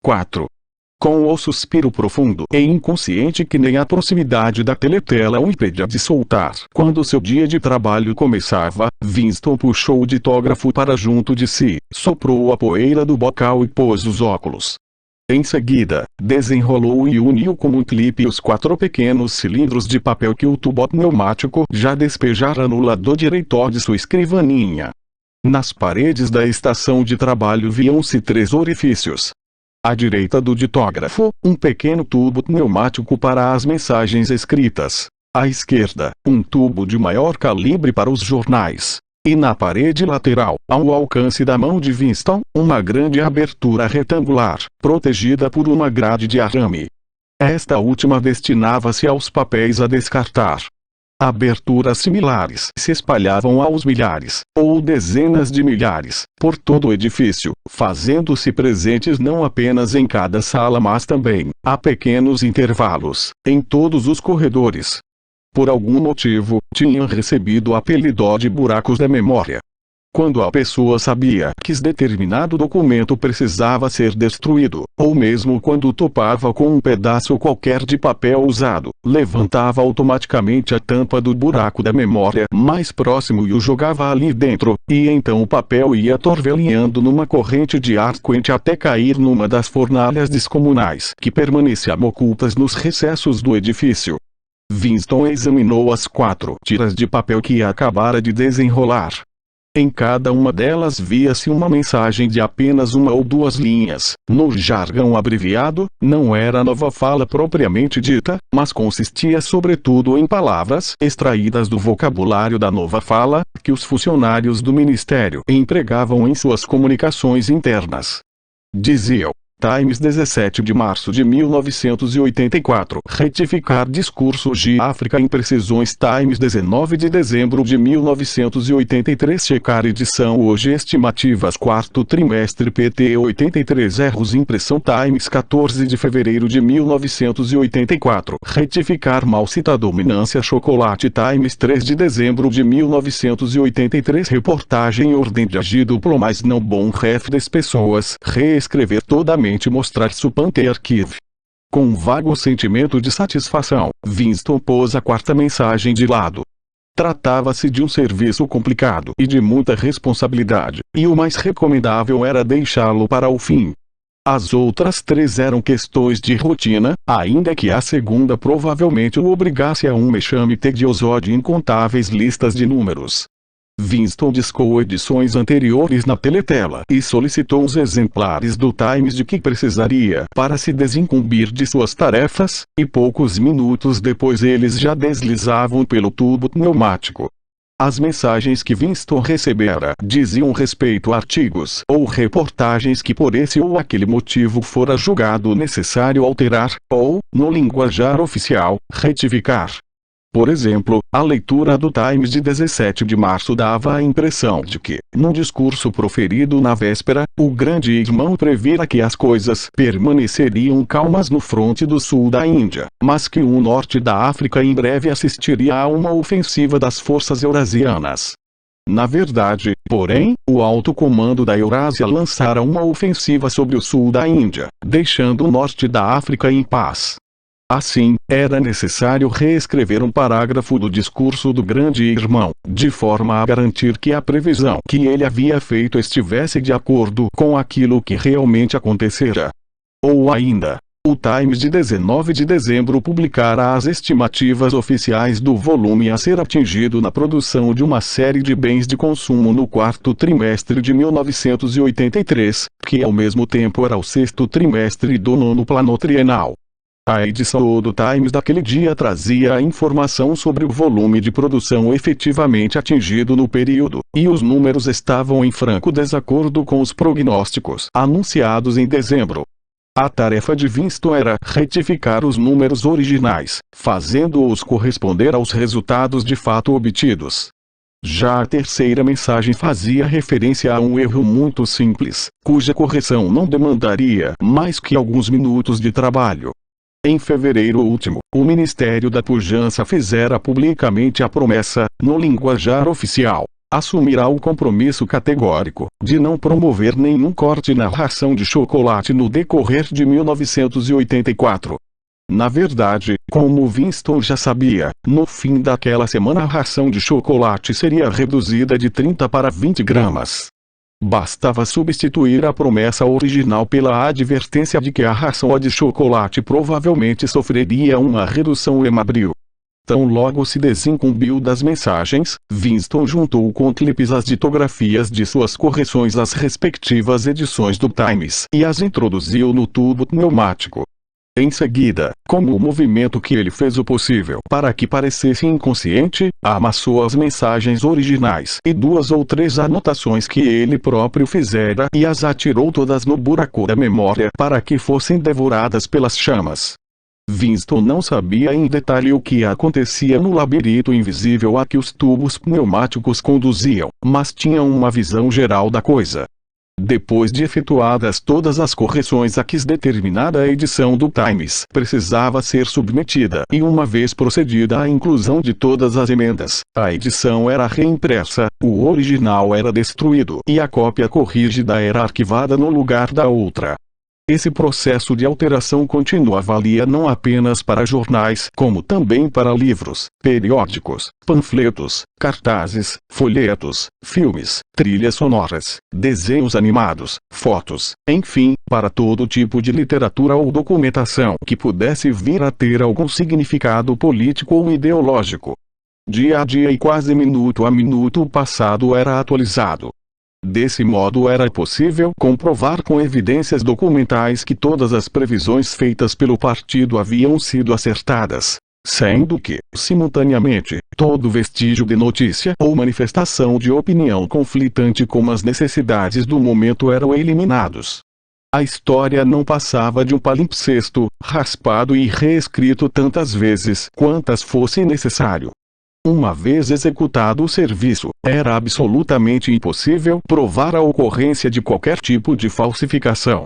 4. Com o suspiro profundo e inconsciente que nem a proximidade da teletela o impedia de soltar. Quando seu dia de trabalho começava, Winston puxou o ditógrafo para junto de si, soprou a poeira do bocal e pôs os óculos. Em seguida, desenrolou e uniu como um clipe os 4 pequenos cilindros de papel que o tubo pneumático já despejara no lado direito de sua escrivaninha. Nas paredes da estação de trabalho viam-se 3 orifícios. À direita do ditógrafo, um pequeno tubo pneumático para as mensagens escritas. À esquerda, um tubo de maior calibre para os jornais. E na parede lateral, ao alcance da mão de Winston, uma grande abertura retangular, protegida por uma grade de arame. Esta última destinava-se aos papéis a descartar. Aberturas similares se espalhavam aos milhares, ou dezenas de milhares, por todo o edifício, fazendo-se presentes não apenas em cada sala mas também, a pequenos intervalos, em todos os corredores. Por algum motivo, tinham recebido o apelido de buracos da memória. Quando a pessoa sabia que determinado documento precisava ser destruído, ou mesmo quando topava com um pedaço qualquer de papel usado, levantava automaticamente a tampa do buraco da memória mais próximo e o jogava ali dentro, e então o papel ia torvelinhando numa corrente de ar quente até cair numa das fornalhas descomunais que permaneciam ocultas nos recessos do edifício. Winston examinou as 4 tiras de papel que acabara de desenrolar. Em cada uma delas via-se uma mensagem de apenas 1 ou 2 linhas. No jargão abreviado, não era nova fala propriamente dita, mas consistia sobretudo em palavras extraídas do vocabulário da nova fala, que os funcionários do ministério empregavam em suas comunicações internas. Diziam: Times 17 de março de 1984. Retificar discurso de África imprecisões Times 19 de dezembro de 1983. Checar edição hoje estimativas 4º trimestre PT 83 erros impressão Times 14 de fevereiro de 1984. Retificar mal cita dominância chocolate Times 3 de dezembro de 1983. Reportagem ordem de agir duplo mais não bom ref das pessoas. Reescrever toda a mostrar Supante Archive. Com um vago sentimento de satisfação, Winston pôs a 4ª mensagem de lado. Tratava-se de um serviço complicado e de muita responsabilidade, e o mais recomendável era deixá-lo para o fim. As outras 3 eram questões de rotina, ainda que a segunda provavelmente o obrigasse a um mexame tedioso de incontáveis listas de números. Winston discou edições anteriores na teletela e solicitou os exemplares do Times de que precisaria para se desincumbir de suas tarefas, e poucos minutos depois eles já deslizavam pelo tubo pneumático. As mensagens que Winston recebera diziam respeito a artigos ou reportagens que por esse ou aquele motivo fora julgado necessário alterar, ou, no linguajar oficial, retificar. Por exemplo, a leitura do Times de 17 de março dava a impressão de que, num discurso proferido na véspera, o grande irmão previra que as coisas permaneceriam calmas no fronte do sul da Índia, mas que o norte da África em breve assistiria a uma ofensiva das forças eurasianas. Na verdade, porém, o alto comando da Eurásia lançara uma ofensiva sobre o sul da Índia, deixando o norte da África em paz. Assim, era necessário reescrever um parágrafo do discurso do grande irmão, de forma a garantir que a previsão que ele havia feito estivesse de acordo com aquilo que realmente acontecera. Ou ainda, o Times de 19 de dezembro publicara as estimativas oficiais do volume a ser atingido na produção de uma série de bens de consumo no 4º trimestre de 1983, que ao mesmo tempo era o 6º trimestre do 9º plano trienal. A edição do Times daquele dia trazia a informação sobre o volume de produção efetivamente atingido no período, e os números estavam em franco desacordo com os prognósticos anunciados em dezembro. A tarefa de Winston era retificar os números originais, fazendo-os corresponder aos resultados de fato obtidos. Já a 3ª mensagem fazia referência a um erro muito simples, cuja correção não demandaria mais que alguns minutos de trabalho. Em fevereiro último, o Ministério da Pujança fizera publicamente a promessa, no linguajar oficial, assumirá o compromisso categórico de não promover nenhum corte na ração de chocolate no decorrer de 1984. Na verdade, como Winston já sabia, no fim daquela semana a ração de chocolate seria reduzida de 30 para 20 gramas. Bastava substituir a promessa original pela advertência de que a ração de chocolate provavelmente sofreria uma redução em abril. Tão logo se desincumbiu das mensagens, Winston juntou com clipes as ditografias de suas correções às respectivas edições do Times e as introduziu no tubo pneumático. Em seguida, como o movimento que ele fez o possível para que parecesse inconsciente, amassou as mensagens originais e 2 ou 3 anotações que ele próprio fizera e as atirou todas no buraco da memória para que fossem devoradas pelas chamas. Winston não sabia em detalhe o que acontecia no labirinto invisível a que os tubos pneumáticos conduziam, mas tinha uma visão geral da coisa. Depois de efetuadas todas as correções a que determinada edição do Times precisava ser submetida e uma vez procedida a inclusão de todas as emendas, a edição era reimpressa, o original era destruído e a cópia corrigida era arquivada no lugar da outra. Esse processo de alteração contínua valia não apenas para jornais, como também para livros, periódicos, panfletos, cartazes, folhetos, filmes, trilhas sonoras, desenhos animados, fotos, enfim, para todo tipo de literatura ou documentação que pudesse vir a ter algum significado político ou ideológico. Dia a dia e quase minuto a minuto o passado era atualizado. Desse modo era possível comprovar com evidências documentais que todas as previsões feitas pelo partido haviam sido acertadas, sendo que, simultaneamente, todo vestígio de notícia ou manifestação de opinião conflitante com as necessidades do momento eram eliminados. A história não passava de um palimpsesto, raspado e reescrito tantas vezes quantas fosse necessário. Uma vez executado o serviço, era absolutamente impossível provar a ocorrência de qualquer tipo de falsificação.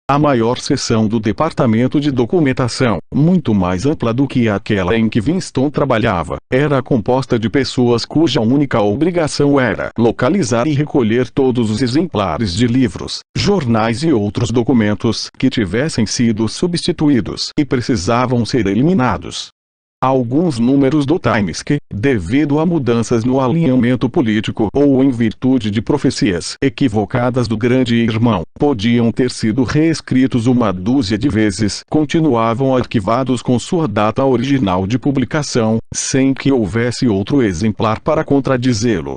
A maior seção do Departamento de Documentação, muito mais ampla do que aquela em que Winston trabalhava, era composta de pessoas cuja única obrigação era localizar e recolher todos os exemplares de livros, jornais e outros documentos que tivessem sido substituídos e precisavam ser eliminados. Alguns números do Times que, devido a mudanças no alinhamento político ou em virtude de profecias equivocadas do grande irmão, podiam ter sido reescritos uma dúzia de vezes, continuavam arquivados com sua data original de publicação, sem que houvesse outro exemplar para contradizê-lo.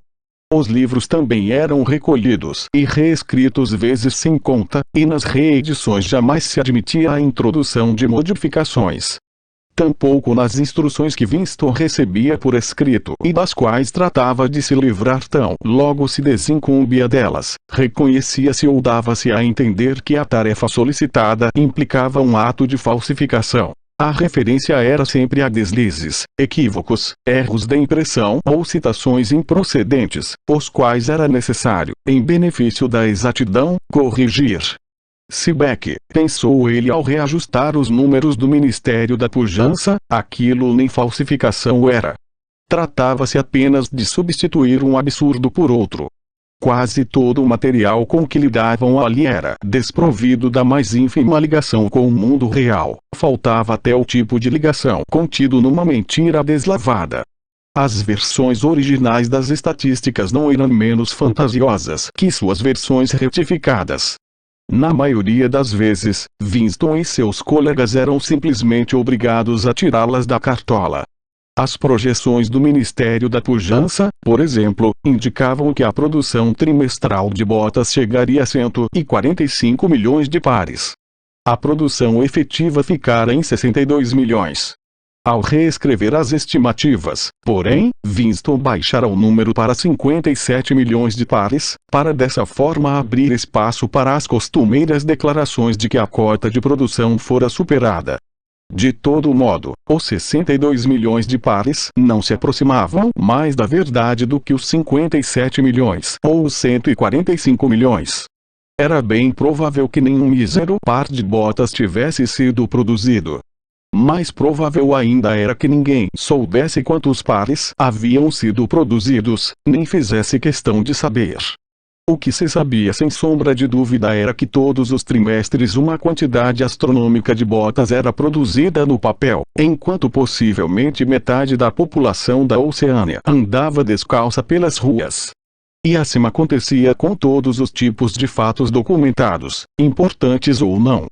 Os livros também eram recolhidos e reescritos vezes sem conta, e nas reedições jamais se admitia a introdução de modificações. Tampouco nas instruções que Winston recebia por escrito e das quais tratava de se livrar tão logo se desincumbia delas, reconhecia-se ou dava-se a entender que a tarefa solicitada implicava um ato de falsificação. A referência era sempre a deslizes, equívocos, erros de impressão ou citações improcedentes, os quais era necessário, em benefício da exatidão, corrigir. Se Beck, pensou ele ao reajustar os números do Ministério da Pujança, aquilo nem falsificação era. Tratava-se apenas de substituir um absurdo por outro. Quase todo o material com que lidavam ali era desprovido da mais ínfima ligação com o mundo real, faltava até o tipo de ligação contido numa mentira deslavada. As versões originais das estatísticas não eram menos fantasiosas que suas versões retificadas. Na maioria das vezes, Winston e seus colegas eram simplesmente obrigados a tirá-las da cartola. As projeções do Ministério da Pujança, por exemplo, indicavam que a produção trimestral de botas chegaria a 145 milhões de pares. A produção efetiva ficara em 62 milhões. Ao reescrever as estimativas, porém, Winston baixara o número para 57 milhões de pares, para dessa forma abrir espaço para as costumeiras declarações de que a cota de produção fora superada. De todo modo, os 62 milhões de pares não se aproximavam mais da verdade do que os 57 milhões ou os 145 milhões. Era bem provável que nenhum mísero par de botas tivesse sido produzido. Mais provável ainda era que ninguém soubesse quantos pares haviam sido produzidos, nem fizesse questão de saber. O que se sabia sem sombra de dúvida era que todos os trimestres uma quantidade astronômica de botas era produzida no papel, enquanto possivelmente metade da população da Oceânia andava descalça pelas ruas. E assim acontecia com todos os tipos de fatos documentados, importantes ou não.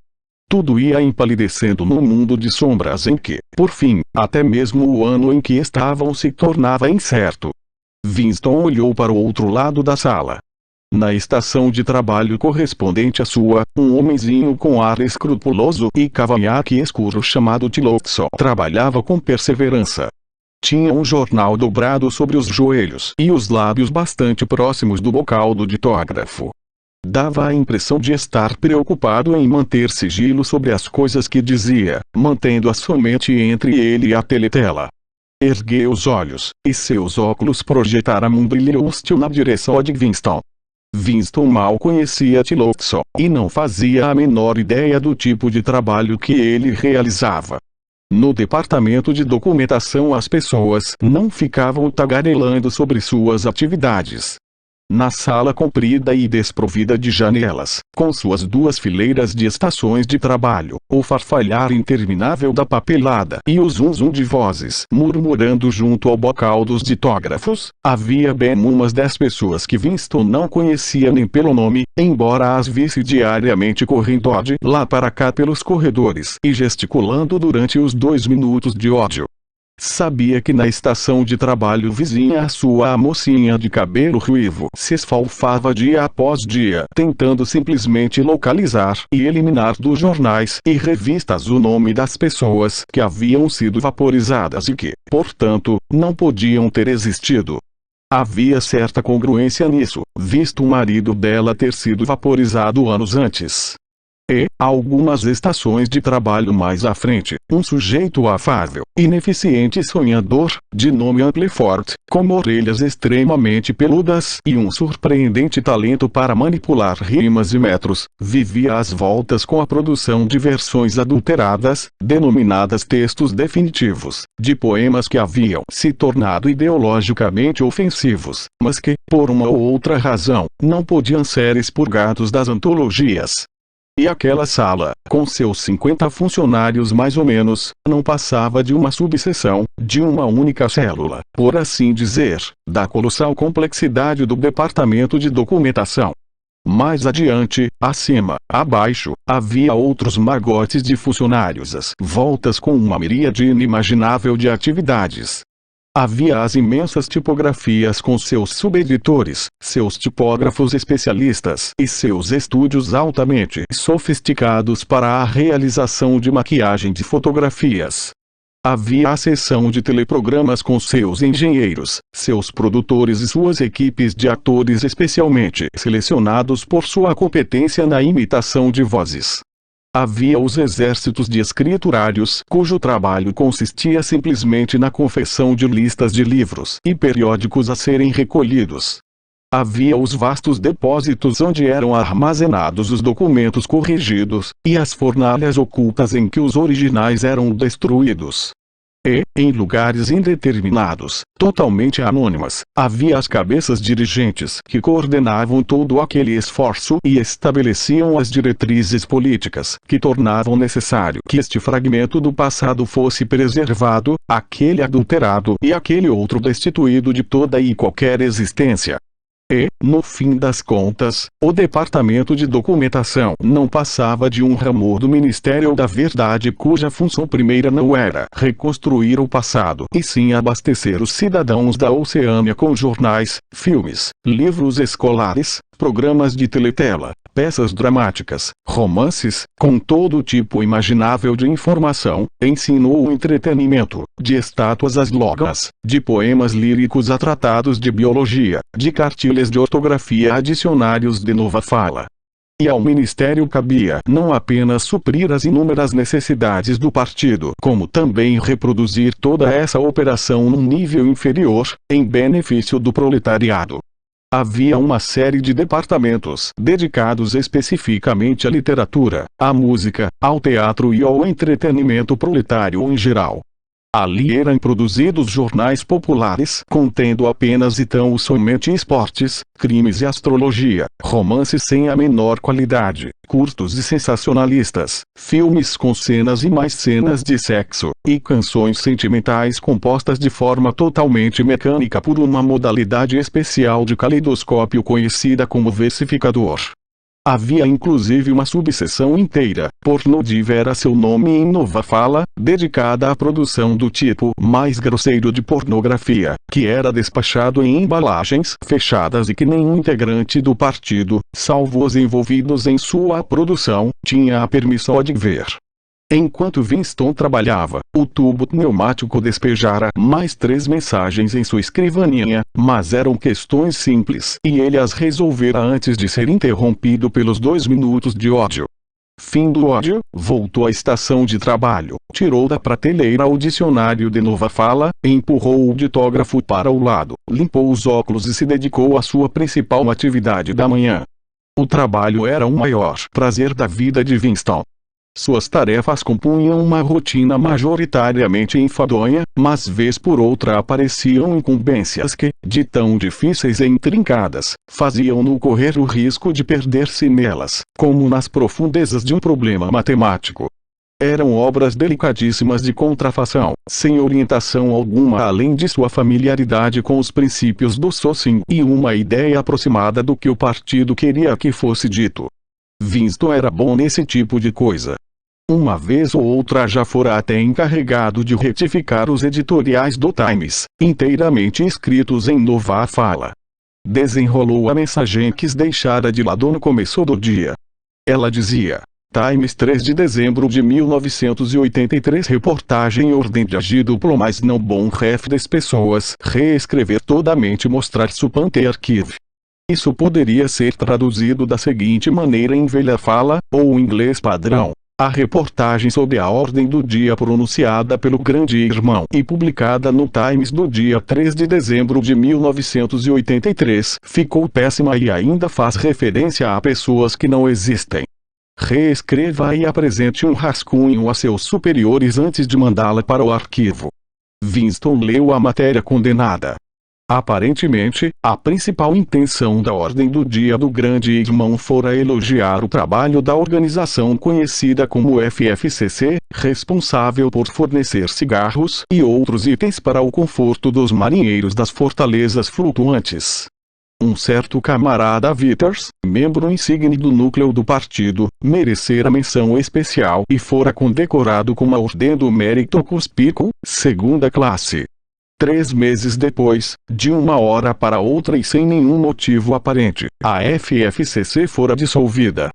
Tudo ia empalidecendo num mundo de sombras em que, por fim, até mesmo o ano em que estavam se tornava incerto. Winston olhou para o outro lado da sala. Na estação de trabalho correspondente à sua, um homenzinho com ar escrupuloso e cavanhaque escuro chamado Tillotson trabalhava com perseverança. Tinha um jornal dobrado sobre os joelhos e os lábios bastante próximos do bocal do ditógrafo. Dava a impressão de estar preocupado em manter sigilo sobre as coisas que dizia, mantendo-as somente entre ele e a teletela. Ergueu os olhos, e seus óculos projetaram um brilho hostil na direção de Winston. Winston mal conhecia Tillotson, e não fazia a menor ideia do tipo de trabalho que ele realizava. No departamento de documentação as pessoas não ficavam tagarelando sobre suas atividades. Na sala comprida e desprovida de janelas, com suas duas fileiras de estações de trabalho, o farfalhar interminável da papelada e o zum-zum de vozes murmurando junto ao bocal dos ditógrafos, havia bem umas 10 pessoas que Winston não conhecia nem pelo nome, embora as visse diariamente correndo de lá para cá pelos corredores e gesticulando durante os 2 minutos de ódio. Sabia que na estação de trabalho vizinha à sua a mocinha de cabelo ruivo se esfalfava dia após dia tentando simplesmente localizar e eliminar dos jornais e revistas o nome das pessoas que haviam sido vaporizadas e que, portanto, não podiam ter existido. Havia certa congruência nisso, visto o marido dela ter sido vaporizado anos antes. E, algumas estações de trabalho mais à frente, um sujeito afável, ineficiente e sonhador, de nome Amplefort, com orelhas extremamente peludas e um surpreendente talento para manipular rimas e metros, vivia às voltas com a produção de versões adulteradas, denominadas textos definitivos, de poemas que haviam se tornado ideologicamente ofensivos, mas que, por uma ou outra razão, não podiam ser expurgados das antologias. E aquela sala, com seus 50 funcionários mais ou menos, não passava de uma subseção, de uma única célula, por assim dizer, da colossal complexidade do departamento de documentação. Mais adiante, acima, abaixo, havia outros magotes de funcionários às voltas com uma miríade inimaginável de atividades. Havia as imensas tipografias com seus subeditores, seus tipógrafos especialistas e seus estúdios altamente sofisticados para a realização de maquiagem de fotografias. Havia a seção de teleprogramas com seus engenheiros, seus produtores e suas equipes de atores especialmente selecionados por sua competência na imitação de vozes. Havia os exércitos de escriturários, cujo trabalho consistia simplesmente na confecção de listas de livros e periódicos a serem recolhidos. Havia os vastos depósitos onde eram armazenados os documentos corrigidos, e as fornalhas ocultas em que os originais eram destruídos. E, em lugares indeterminados, totalmente anônimas, havia as cabeças dirigentes que coordenavam todo aquele esforço e estabeleciam as diretrizes políticas que tornavam necessário que este fragmento do passado fosse preservado, aquele adulterado e aquele outro destituído de toda e qualquer existência. E, no fim das contas, o departamento de documentação não passava de um ramo do Ministério da Verdade cuja função primeira não era reconstruir o passado e sim abastecer os cidadãos da Oceânia com jornais, filmes, livros escolares, programas de teletela, peças dramáticas, romances, com todo tipo imaginável de informação, ensino ou entretenimento, de estátuas às logas, de poemas líricos a tratados de biologia, de cartilhas de ortografia a dicionários de nova fala. E ao Ministério cabia não apenas suprir as inúmeras necessidades do partido, como também reproduzir toda essa operação num nível inferior, em benefício do proletariado. Havia uma série de departamentos dedicados especificamente à literatura, à música, ao teatro e ao entretenimento proletário em geral. Ali eram produzidos jornais populares contendo apenas e tão somente esportes, crimes e astrologia, romances sem a menor qualidade, curtos e sensacionalistas, filmes com cenas e mais cenas de sexo, e canções sentimentais compostas de forma totalmente mecânica por uma modalidade especial de caleidoscópio conhecida como versificador. Havia inclusive uma subseção inteira, Pornodiv era seu nome em Nova Fala, dedicada à produção do tipo mais grosseiro de pornografia, que era despachado em embalagens fechadas e que nenhum integrante do partido, salvo os envolvidos em sua produção, tinha a permissão de ver. Enquanto Winston trabalhava, o tubo pneumático despejara mais 3 mensagens em sua escrivaninha, mas eram questões simples e ele as resolvera antes de ser interrompido pelos 2 minutos de ódio. Fim do ódio, voltou à estação de trabalho, tirou da prateleira o dicionário de Nova Fala, empurrou o ditógrafo para o lado, limpou os óculos e se dedicou à sua principal atividade da manhã. O trabalho era o maior prazer da vida de Winston. Suas tarefas compunham uma rotina majoritariamente enfadonha, mas vez por outra apareciam incumbências que, de tão difíceis e intrincadas, faziam-no correr o risco de perder-se nelas, como nas profundezas de um problema matemático. Eram obras delicadíssimas de contrafação, sem orientação alguma além de sua familiaridade com os princípios do Socin e uma ideia aproximada do que o partido queria que fosse dito. Winston era bom nesse tipo de coisa. Uma vez ou outra já fora até encarregado de retificar os editoriais do Times, inteiramente escritos em Nova Fala. Desenrolou a mensagem que deixara de lado no começo do dia. Ela dizia: Times 3 de dezembro de 1983 reportagem ordem de agir duplo mais não bom ref das pessoas reescrever toda a mente mostrar supante arquive. Isso poderia ser traduzido da seguinte maneira em velha fala, ou inglês padrão. A reportagem sobre a ordem do dia pronunciada pelo Grande Irmão e publicada no Times no dia 3 de dezembro de 1983 ficou péssima e ainda faz referência a pessoas que não existem. Reescreva e apresente um rascunho a seus superiores antes de mandá-la para o arquivo. Winston leu a matéria condenada. Aparentemente, a principal intenção da ordem do dia do Grande Irmão fora elogiar o trabalho da organização conhecida como FFCC, responsável por fornecer cigarros e outros itens para o conforto dos marinheiros das fortalezas flutuantes. Um certo camarada Withers, membro insigne do núcleo do partido, merecera menção especial e fora condecorado com a Ordem do Mérito Conspícuo, segunda classe. 3 meses depois, de uma hora para outra e sem nenhum motivo aparente, a FFCC fora dissolvida.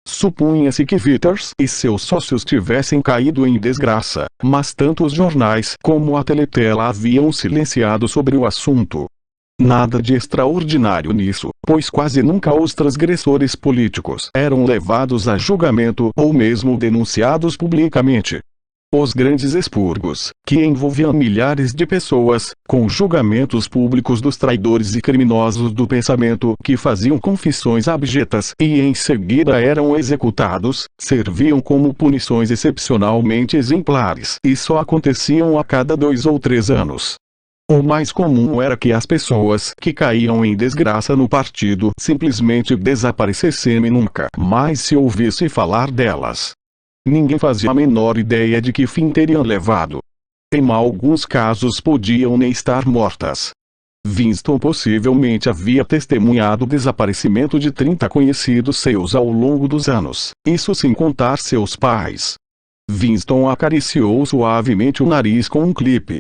Supunha-se que Withers e seus sócios tivessem caído em desgraça, mas tanto os jornais como a Teletela haviam silenciado sobre o assunto. Nada de extraordinário nisso, pois quase nunca os transgressores políticos eram levados a julgamento ou mesmo denunciados publicamente. Os grandes expurgos, que envolviam milhares de pessoas, com julgamentos públicos dos traidores e criminosos do pensamento que faziam confissões abjetas e em seguida eram executados, serviam como punições excepcionalmente exemplares e só aconteciam a cada 2 ou 3 anos. O mais comum era que as pessoas que caíam em desgraça no partido simplesmente desaparecessem e nunca mais se ouvisse falar delas. Ninguém fazia a menor ideia de que fim teriam levado. Em alguns casos podiam nem estar mortas. Winston possivelmente havia testemunhado o desaparecimento de 30 conhecidos seus ao longo dos anos, isso sem contar seus pais. Winston acariciou suavemente o nariz com um clipe.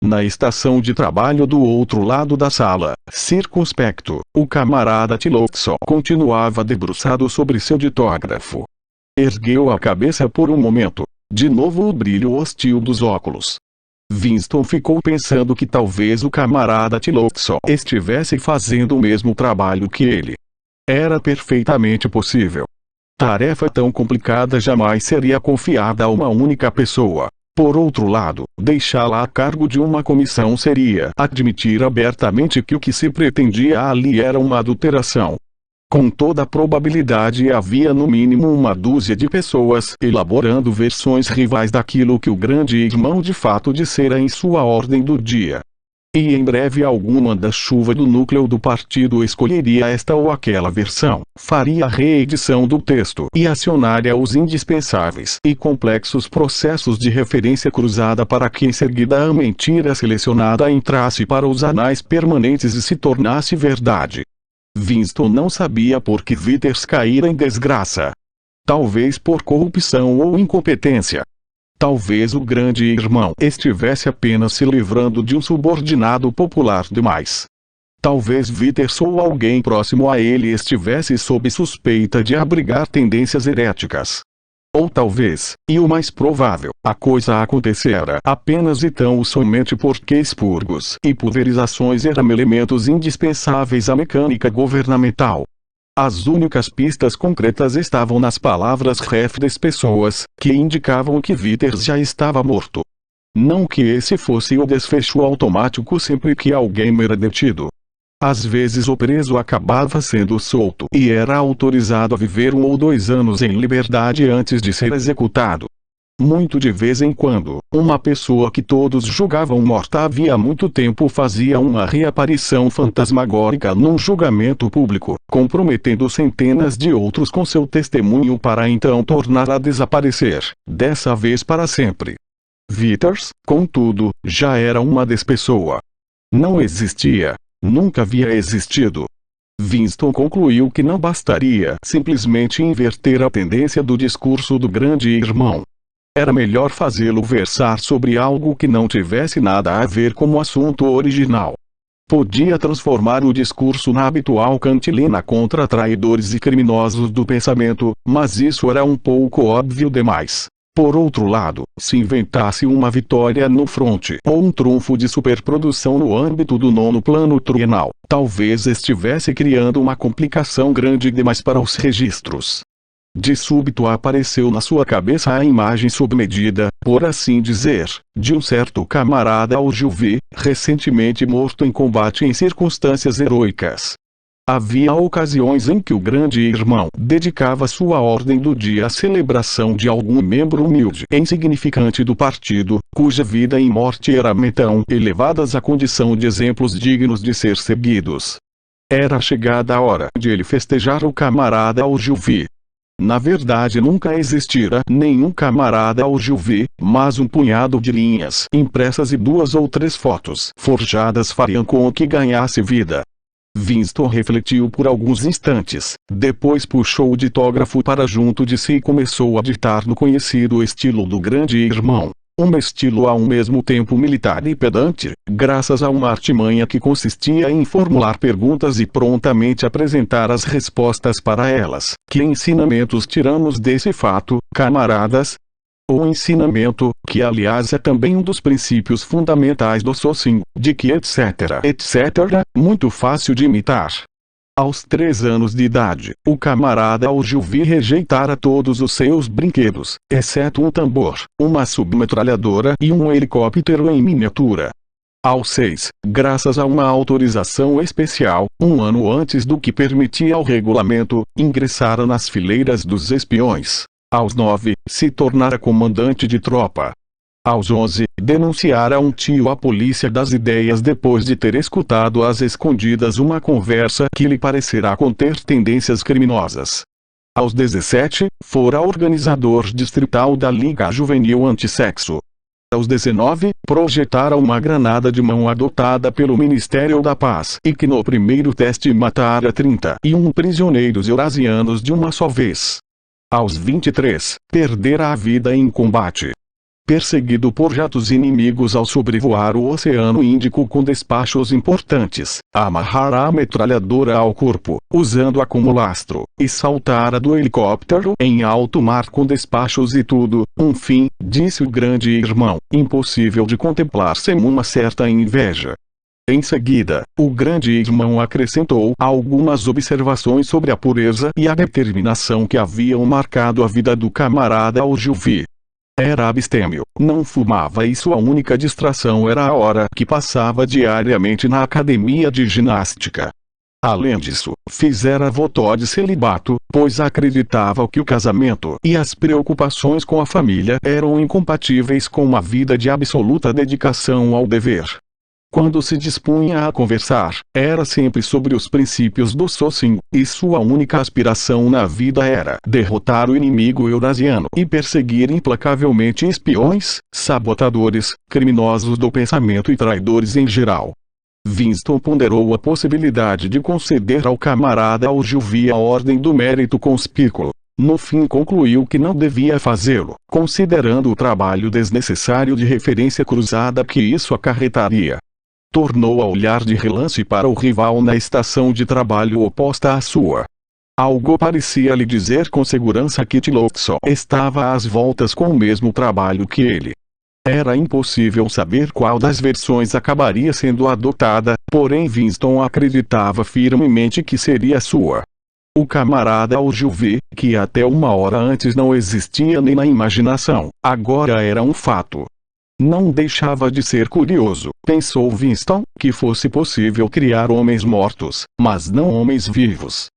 Na estação de trabalho do outro lado da sala, circunspecto, o camarada Tillotson continuava debruçado sobre seu ditógrafo. Ergueu a cabeça por um momento. De novo o brilho hostil dos óculos. Winston ficou pensando que talvez o camarada Tillotson estivesse fazendo o mesmo trabalho que ele. Era perfeitamente possível. Tarefa tão complicada jamais seria confiada a uma única pessoa. Por outro lado, deixá-la a cargo de uma comissão seria admitir abertamente que o que se pretendia ali era uma adulteração. Com toda probabilidade havia no mínimo uma dúzia de pessoas elaborando versões rivais daquilo que o grande irmão de fato dissera em sua ordem do dia. E em breve alguma manda-chuva do núcleo do partido escolheria esta ou aquela versão, faria a reedição do texto e acionaria os indispensáveis e complexos processos de referência cruzada para que em seguida a mentira selecionada entrasse para os anais permanentes e se tornasse verdade. Winston não sabia por que Withers caíra em desgraça. Talvez por corrupção ou incompetência. Talvez o grande irmão estivesse apenas se livrando de um subordinado popular demais. Talvez Withers ou alguém próximo a ele estivesse sob suspeita de abrigar tendências heréticas. Ou talvez, e o mais provável, a coisa acontecera apenas e tão somente porque expurgos e pulverizações eram elementos indispensáveis à mecânica governamental. As únicas pistas concretas estavam nas palavras-ref das pessoas, que indicavam que Withers já estava morto. Não que esse fosse o desfecho automático sempre que alguém era detido. Às vezes o preso acabava sendo solto e era autorizado a viver 1 ou 2 anos em liberdade antes de ser executado. Muito de vez em quando, uma pessoa que todos julgavam morta havia muito tempo fazia uma reaparição fantasmagórica num julgamento público, comprometendo centenas de outros com seu testemunho para então torná-la a desaparecer, dessa vez para sempre. Withers, contudo, já era uma despessoa. Não existia. Nunca havia existido. Winston concluiu que não bastaria simplesmente inverter a tendência do discurso do grande irmão. Era melhor fazê-lo versar sobre algo que não tivesse nada a ver com o assunto original. Podia transformar o discurso na habitual cantilena contra traidores e criminosos do pensamento, mas isso era um pouco óbvio demais. Por outro lado, se inventasse uma vitória no fronte ou um trunfo de superprodução no âmbito do 9º plano trienal, talvez estivesse criando uma complicação grande demais para os registros. De súbito apareceu na sua cabeça a imagem sob medida, por assim dizer, de um certo camarada Ogilvy, recentemente morto em combate em circunstâncias heroicas. Havia ocasiões em que o grande irmão dedicava sua ordem do dia à celebração de algum membro humilde e insignificante do partido, cuja vida e morte eram então elevadas à condição de exemplos dignos de ser seguidos. Era chegada a hora de ele festejar o camarada Ogilvy. Na verdade nunca existira nenhum camarada Ogilvy, mas um punhado de linhas impressas e 2 ou 3 fotos forjadas fariam com que ganhasse vida. Winston refletiu por alguns instantes, depois puxou o ditógrafo para junto de si e começou a ditar no conhecido estilo do grande irmão. Um estilo ao mesmo tempo militar e pedante, graças a uma artimanha que consistia em formular perguntas e prontamente apresentar as respostas para elas. Que ensinamentos tiramos desse fato, camaradas? O ensinamento, que aliás é também um dos princípios fundamentais do Socing, de que etc. muito fácil de imitar. Aos 3 anos de idade, o camarada Ogilvy rejeitara todos os seus brinquedos, exceto um tambor, uma submetralhadora e um helicóptero em miniatura. Aos 6, graças a uma autorização especial, 1 ano antes do que permitia o regulamento, ingressara nas fileiras dos espiões. Aos 9, se tornara comandante de tropa. Aos 11, denunciara um tio à polícia das ideias depois de ter escutado às escondidas uma conversa que lhe parecerá conter tendências criminosas. Aos 17, fora organizador distrital da Liga Juvenil Antissexo. Aos 19, projetara uma granada de mão adotada pelo Ministério da Paz e que no primeiro teste matara 31 prisioneiros eurasianos de uma só vez. Aos 23, perdera a vida em combate. Perseguido por jatos inimigos ao sobrevoar o Oceano Índico com despachos importantes, amarrara a metralhadora ao corpo, usando-a como lastro, e saltara do helicóptero em alto mar com despachos e tudo, disse o grande irmão, impossível de contemplar sem uma certa inveja. Em seguida, o grande irmão acrescentou algumas observações sobre a pureza e a determinação que haviam marcado a vida do camarada Ogilvy. Era abstêmio, não fumava e sua única distração era a hora que passava diariamente na academia de ginástica. Além disso, fizera voto de celibato, pois acreditava que o casamento e as preocupações com a família eram incompatíveis com uma vida de absoluta dedicação ao dever. Quando se dispunha a conversar, era sempre sobre os princípios do Socin, e sua única aspiração na vida era derrotar o inimigo eurasiano e perseguir implacavelmente espiões, sabotadores, criminosos do pensamento e traidores em geral. Winston ponderou a possibilidade de conceder ao camarada Ogilvy a Ordem do Mérito Conspícuo. No fim concluiu que não devia fazê-lo, considerando o trabalho desnecessário de referência cruzada que isso acarretaria. Tornou a olhar de relance para o rival na estação de trabalho oposta à sua. Algo parecia lhe dizer com segurança que Tillotson estava às voltas com o mesmo trabalho que ele. Era impossível saber qual das versões acabaria sendo adotada, porém Winston acreditava firmemente que seria a sua. O camarada Ogilvy, que até uma hora antes não existia nem na imaginação, agora era um fato. Não deixava de ser curioso, pensou Winston, que fosse possível criar homens mortos, mas não homens vivos.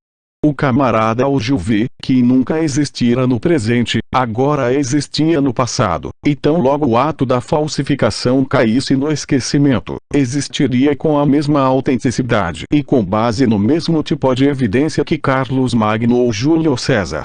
O camarada Ogilvy, que nunca existira no presente, agora existia no passado, e tão logo o ato da falsificação caísse no esquecimento, existiria com a mesma autenticidade e com base no mesmo tipo de evidência que Carlos Magno ou Júlio César.